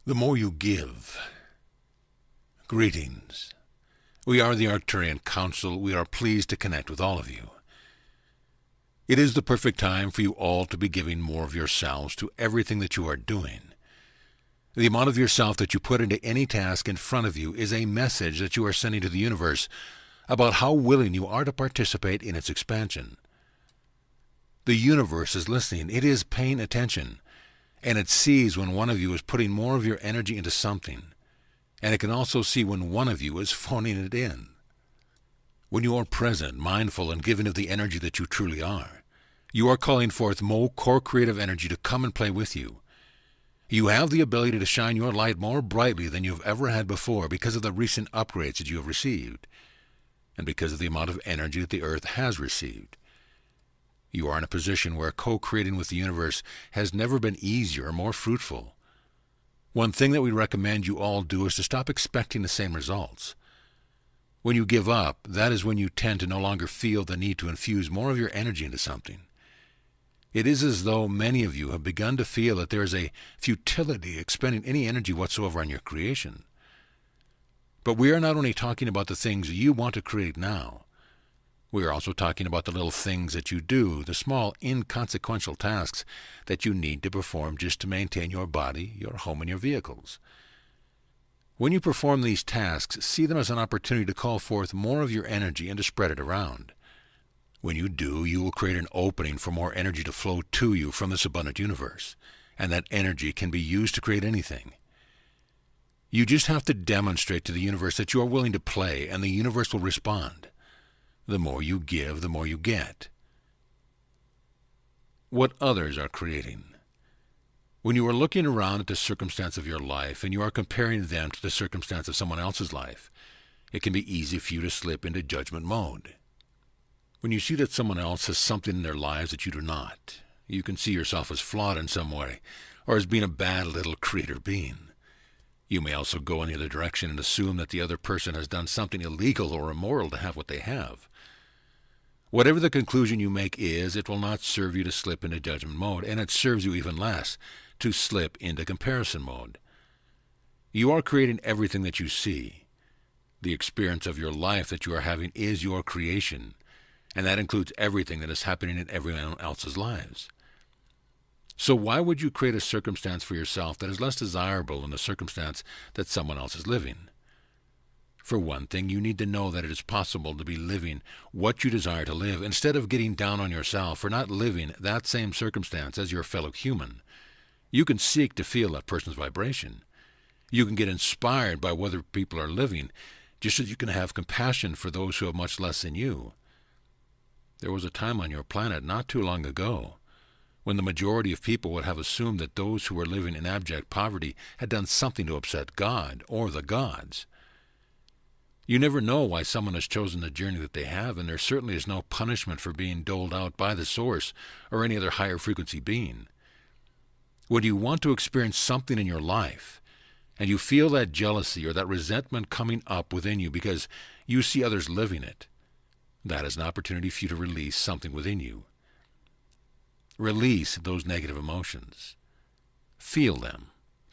The more you give. Greetings. We are the Arcturian Counsil. We are pleased to connect with all of you. It is the perfect time for you all to be giving more of yourselves to everything that you are doing. The amount of yourself that you put into any task in front of you is a message that you are sending to the universe about how willing you are to participate in its expansion. The universe is listening. It is paying attention. And it sees when one of you is putting more of your energy into something. And it can also see when one of you is phoning it in. When you are present, mindful, and giving of the energy that you truly are, you are calling forth more core creative energy to come and play with you. You have the ability to shine your light more brightly than you have ever had before because of the recent upgrades that you have received, and because of the amount of energy that the earth has received. You are in a position where co-creating with the universe has never been easier or more fruitful. One thing that we recommend you all do is to stop expecting the same results. When you give up, that is when you tend to no longer feel the need to infuse more of your energy into something. It is as though many of you have begun to feel that there is a futility expending any energy whatsoever on your creation. But we are not only talking about the things you want to create now. We are also talking about the little things that you do, the small, inconsequential tasks that you need to perform just to maintain your body, your home, and your vehicles. When you perform these tasks, see them as an opportunity to call forth more of your energy and to spread it around. When you do, you will create an opening for more energy to flow to you from this abundant universe, and that energy can be used to create anything. You just have to demonstrate to the universe that you are willing to play, and the universe will respond. The more you give, the more you get. What others are creating. When you are looking around at the circumstance of your life and you are comparing them to the circumstance of someone else's life, it can be easy for you to slip into judgment mode. When you see that someone else has something in their lives that you do not, you can see yourself as flawed in some way or as being a bad little creator being. You may also go in the other direction and assume that the other person has done something illegal or immoral to have what they have. Whatever the conclusion you make is, it will not serve you to slip into judgment mode, and it serves you even less to slip into comparison mode. You are creating everything that you see. The experience of your life that you are having is your creation, and that includes everything that is happening in everyone else's lives. So why would you create a circumstance for yourself that is less desirable than the circumstance that someone else is living? For one thing, you need to know that it is possible to be living what you desire to live instead of getting down on yourself for not living that same circumstance as your fellow human. You can seek to feel that person's vibration. You can get inspired by what other people are living, just as you can have compassion for those who have much less than you. There was a time on your planet not too long ago when the majority of people would have assumed that those who were living in abject poverty had done something to upset God or the gods. You never know why someone has chosen the journey that they have, and there certainly is no punishment for being doled out by the source or any other higher frequency being. When you want to experience something in your life, and you feel that jealousy or that resentment coming up within you because you see others living it, that is an opportunity for you to release something within you. Release those negative emotions. Feel them.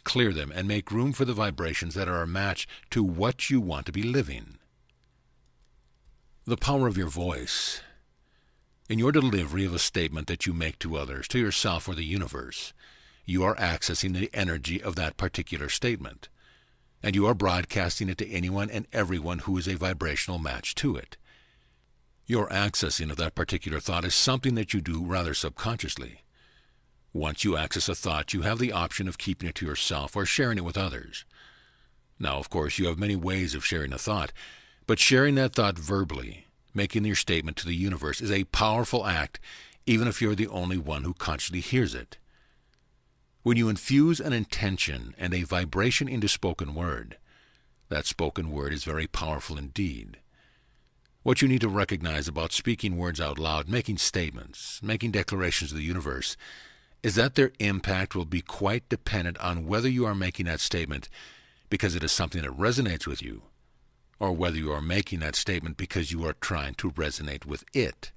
Clear them and make room for the vibrations that are a match to what you want to be living. The power of your voice. In your delivery of a statement that you make to others, to yourself, or the universe, you are accessing the energy of that particular statement, and you are broadcasting it to anyone and everyone who is a vibrational match to it. Your accessing of that particular thought is something that you do rather subconsciously. Once you access a thought, you have the option of keeping it to yourself or sharing it with others. Now, of course, you have many ways of sharing a thought, but sharing that thought verbally, making your statement to the universe, is a powerful act, even if you're the only one who consciously hears it. When you infuse an intention and a vibration into spoken word, that spoken word is very powerful indeed. What you need to recognize about speaking words out loud, making statements, making declarations to the universe, is that their impact will be quite dependent on whether you are making that statement because it is something that resonates with you, or whether you are making that statement because you are trying to resonate with it.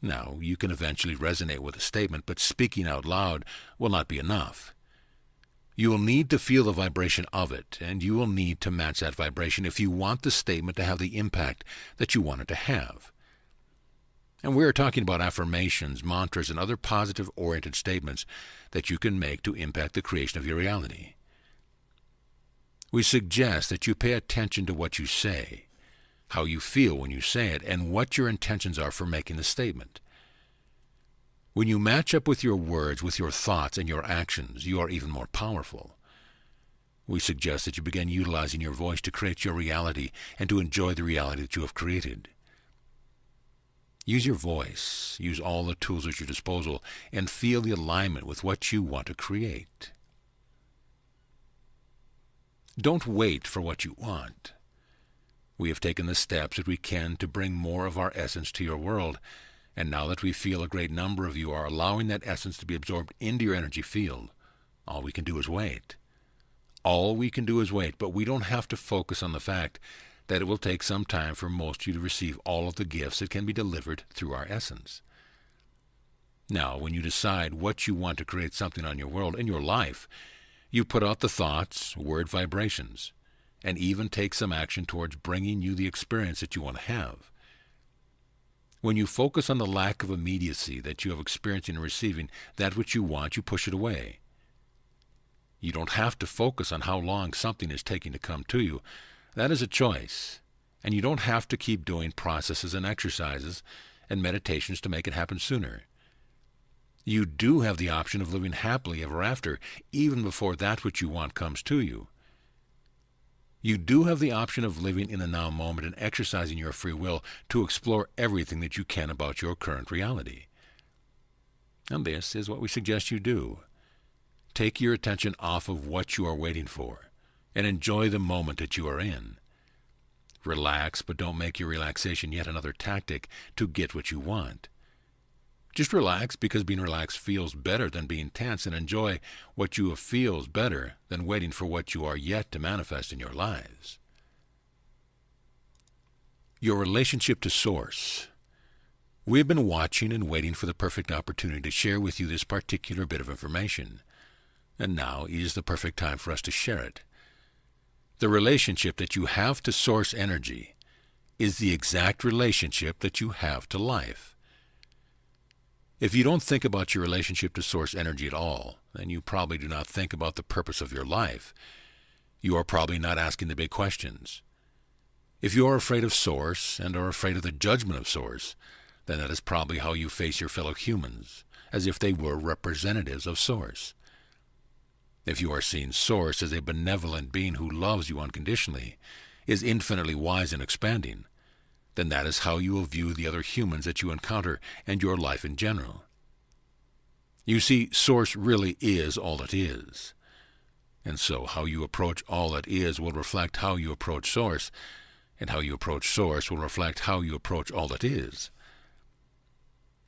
Now, you can eventually resonate with a statement, but speaking out loud will not be enough. You will need to feel the vibration of it, and you will need to match that vibration if you want the statement to have the impact that you want it to have. And we are talking about affirmations, mantras, and other positive-oriented statements that you can make to impact the creation of your reality. We suggest that you pay attention to what you say, how you feel when you say it, and what your intentions are for making the statement. When you match up with your words, with your thoughts and your actions, you are even more powerful. We suggest that you begin utilizing your voice to create your reality and to enjoy the reality that you have created. Use your voice, use all the tools at your disposal, and feel the alignment with what you want to create. Don't wait for what you want. We have taken the steps that we can to bring more of our essence to your world, and now that we feel a great number of you are allowing that essence to be absorbed into your energy field, all we can do is wait. All we can do is wait, but we don't have to focus on the fact that it will take some time for most of you to receive all of the gifts that can be delivered through our essence. Now, when you decide what you want to create something on your world, in your life, you put out the thoughts, word vibrations, and even take some action towards bringing you the experience that you want to have. When you focus on the lack of immediacy that you have experienced in receiving that which you want, you push it away. You don't have to focus on how long something is taking to come to you. That is a choice. And you don't have to keep doing processes and exercises and meditations to make it happen sooner. You do have the option of living happily ever after, even before that which you want comes to you. You do have the option of living in the now moment and exercising your free will to explore everything that you can about your current reality. And this is what we suggest you do. Take your attention off of what you are waiting for and enjoy the moment that you are in. Relax, but don't make your relaxation yet another tactic to get what you want. Just relax because being relaxed feels better than being tense, and enjoy what you feels better than waiting for what you are yet to manifest in your lives. Your relationship to Source. We have been watching and waiting for the perfect opportunity to share with you this particular bit of information, and now is the perfect time for us to share it. The relationship that you have to Source energy is the exact relationship that you have to life. If you don't think about your relationship to Source energy at all, then you probably do not think about the purpose of your life. You are probably not asking the big questions. If you are afraid of Source and are afraid of the judgment of Source, then that is probably how you face your fellow humans, as if they were representatives of Source. If you are seeing Source as a benevolent being who loves you unconditionally, is infinitely wise and expanding, then that is how you will view the other humans that you encounter and your life in general. You see, Source really is all it is. And so how you approach all that is will reflect how you approach Source, and how you approach Source will reflect how you approach all that is.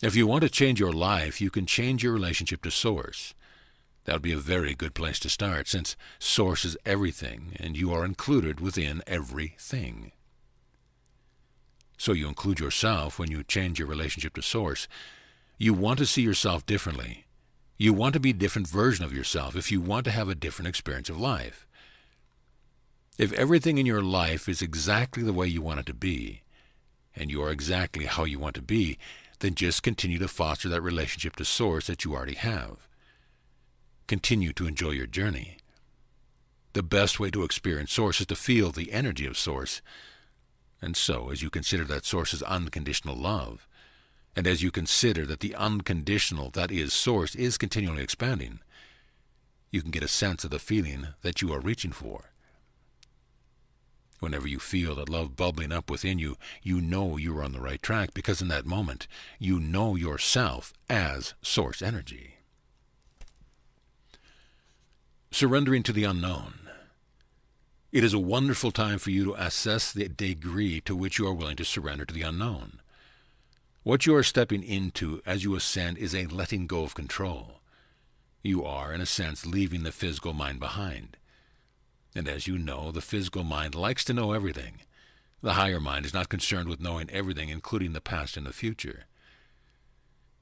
If you want to change your life, you can change your relationship to Source. That would be a very good place to start, since Source is everything, and you are included within everything. So you include yourself when you change your relationship to Source. You want to see yourself differently. You want to be a different version of yourself if you want to have a different experience of life. If everything in your life is exactly the way you want it to be, and you are exactly how you want to be, then just continue to foster that relationship to Source that you already have. Continue to enjoy your journey. The best way to experience Source is to feel the energy of Source. And so, as you consider that Source is unconditional love, and as you consider that the unconditional, that is, Source, is continually expanding, you can get a sense of the feeling that you are reaching for. Whenever you feel that love bubbling up within you, you know you are on the right track, because in that moment, you know yourself as Source energy. Surrendering to the unknown. It is a wonderful time for you to assess the degree to which you are willing to surrender to the unknown. What you are stepping into as you ascend is a letting go of control. You are, in a sense, leaving the physical mind behind. And as you know, the physical mind likes to know everything. The higher mind is not concerned with knowing everything, including the past and the future.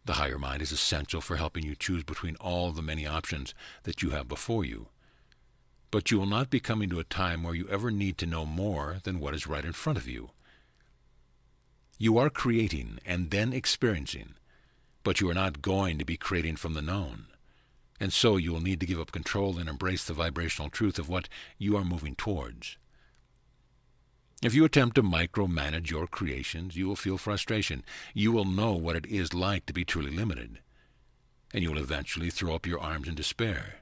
The higher mind is essential for helping you choose between all the many options that you have before you, But you will not be coming to a time where you ever need to know more than what is right in front of you. You are creating and then experiencing, but you are not going to be creating from the known. And so you will need to give up control and embrace the vibrational truth of what you are moving towards. If you attempt to micromanage your creations, you will feel frustration. You will know what it is like to be truly limited, and you will eventually throw up your arms in despair.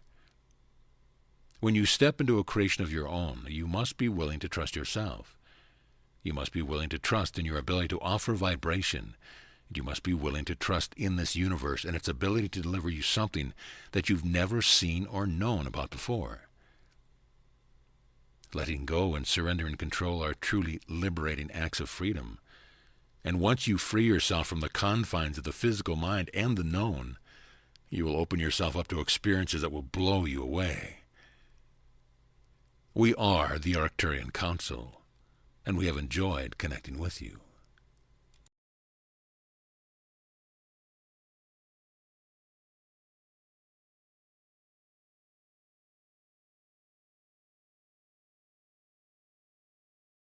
When you step into a creation of your own, you must be willing to trust yourself. You must be willing to trust in your ability to offer vibration. You must be willing to trust in this universe and its ability to deliver you something that you've never seen or known about before. Letting go and surrendering control are truly liberating acts of freedom. And once you free yourself from the confines of the physical mind and the known, you will open yourself up to experiences that will blow you away. We are the Arcturian Counsil, and we have enjoyed connecting with you.